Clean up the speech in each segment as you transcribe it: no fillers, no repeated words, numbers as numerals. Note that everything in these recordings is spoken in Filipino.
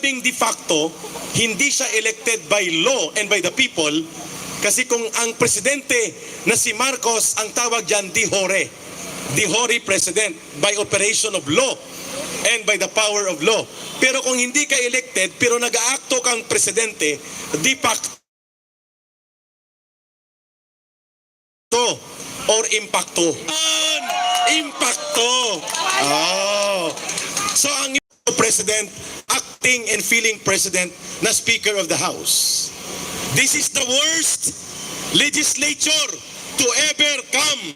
sinabing de facto, hindi siya elected by law and by the people, kasi kung ang presidente na si Marcos, ang tawag dyan, de jure president, by operation of law and by the power of law. Pero kung hindi ka elected, pero nag-aakto kang presidente, de facto or impacto. Impacto. Oh. So ang president, acting and feeling president na Speaker of the House. This is the worst legislature to ever come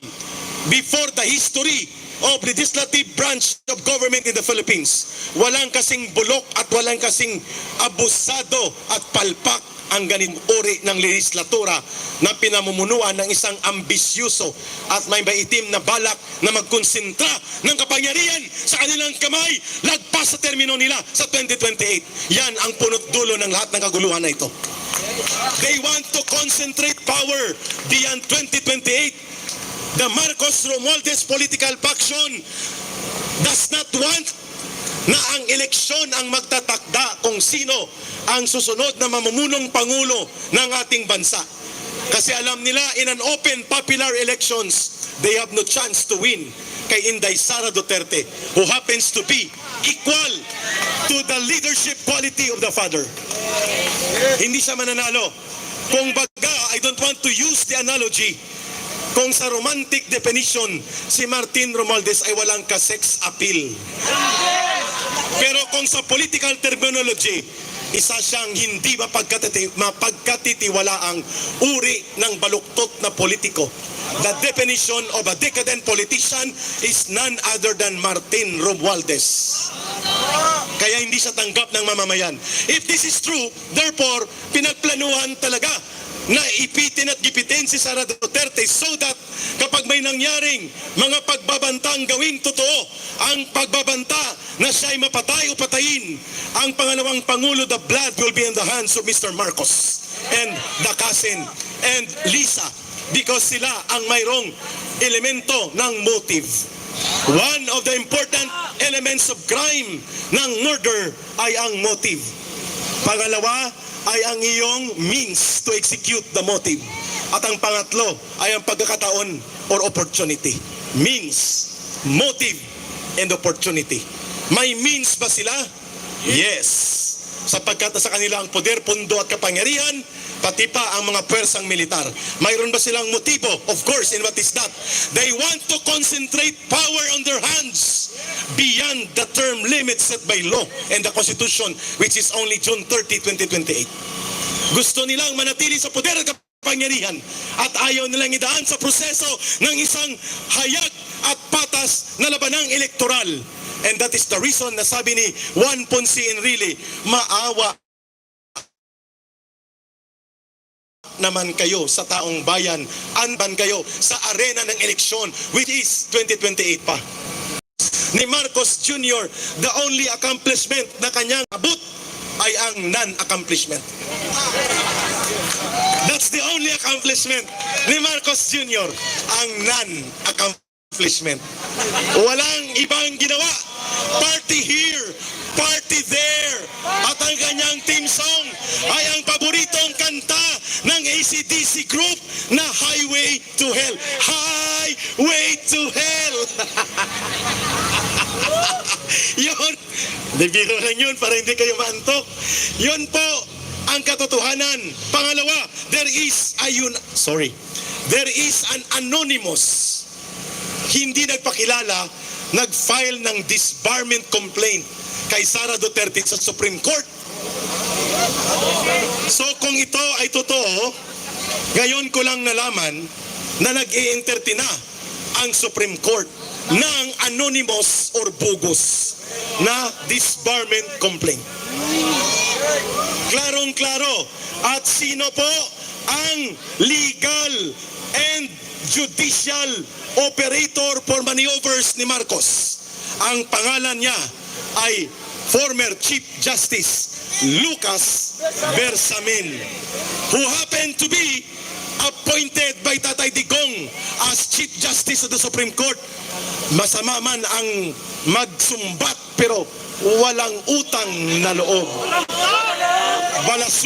before the history of legislative branch of government in the Philippines. Walang kasing bulok at walang kasing abusado at palpak ang ganitong uri ng legislatura na pinamumunuan ng isang ambisyoso at may maitim na balak na magkonsentra ng kapangyarihan sa kanilang kamay lagpas sa termino nila sa 2028. Yan ang punot dulo ng lahat ng kaguluhan na ito. They want to concentrate power beyond 2028. The Marcos Romualdez political faction does not want na ang eleksyon ang magtatakda kung sino ang susunod na mamumunong pangulo ng ating bansa. Kasi alam nila, in an open popular elections, they have no chance to win kay Inday Sara Duterte, who happens to be equal to the leadership quality of the father. Hindi siya mananalo. Kung baga, I don't want to use the analogy, kung sa romantic definition, si Martin Romualdez ay walang ka-sex appeal. Pero kung sa political terminology, isa siyang hindi mapagkatitiwalaang uri ng baluktot na politiko. The definition of a decadent politician is none other than Martin Romualdez. Kaya hindi siya tanggap ng mamamayan. If this is true, therefore, pinagplanuhan talaga na ipitin at gipitin si Sara Duterte so that kapag may nangyaring mga pagbabantang gawing totoo, ang pagbabanta na siya'y mapatay o patayin, ang pangalawang Pangulo, the blood will be in the hands of Mr. Marcos and the cousin and Lisa, because sila ang mayroong elemento ng motive. One of the important elements of crime ng murder ay ang motive. Pangalawa ay ang iyong means to execute the motive. At ang pangatlo ay ang pagkakataon or opportunity. Means, motive, and opportunity. May means ba sila? Yes. Sapagkat sa kanila ang poder, pundo at kapangyarihan, pati pa ang mga pwersang militar. Mayroon ba silang motibo? Of course, and what is that? They want to concentrate power on their hands beyond the term limits set by law and the Constitution, which is only June 30, 2028. Gusto nilang manatili sa poder at kapangyarihan at ayaw nilang idaan sa proseso ng isang hayag at patas na labanang elektoral. And that is the reason na sabi ni Juan Ponce Enrile, maawa naman kayo sa taong bayan, anban kayo sa arena ng eleksyon, which is 2028 pa. Ni Marcos Jr., the only accomplishment na kanyang abot ay ang non-accomplishment. That's the only accomplishment ni Marcos Jr., ang non-accomplishment. Walang ibang ginawa. Party here, party there. At ang kanyang team song ay ang paboritong kanta ng AC/DC group na Highway to Hell. Highway to Hell. Yun. Biro lang yun para hindi kayo maantok. Yun po ang katotohanan. Pangalawa, there is an anonymous, hindi nagpakilala, nag-file ng disbarment complaint kay Sara Duterte sa Supreme Court. So kung ito ay totoo, ngayon ko lang nalaman na nag-i-entertain na ang Supreme Court ng anonymous or bogus na disbarment complaint. Klarong-klaro. At sino po ang legal and judicial operator for maneuvers ni Marcos? Ang pangalan niya ay former Chief Justice Lucas Bersamin, who happened to be appointed by Tatay Digong as Chief Justice of the Supreme Court. Masama man ang magsumbat, pero walang utang na loob. Balasu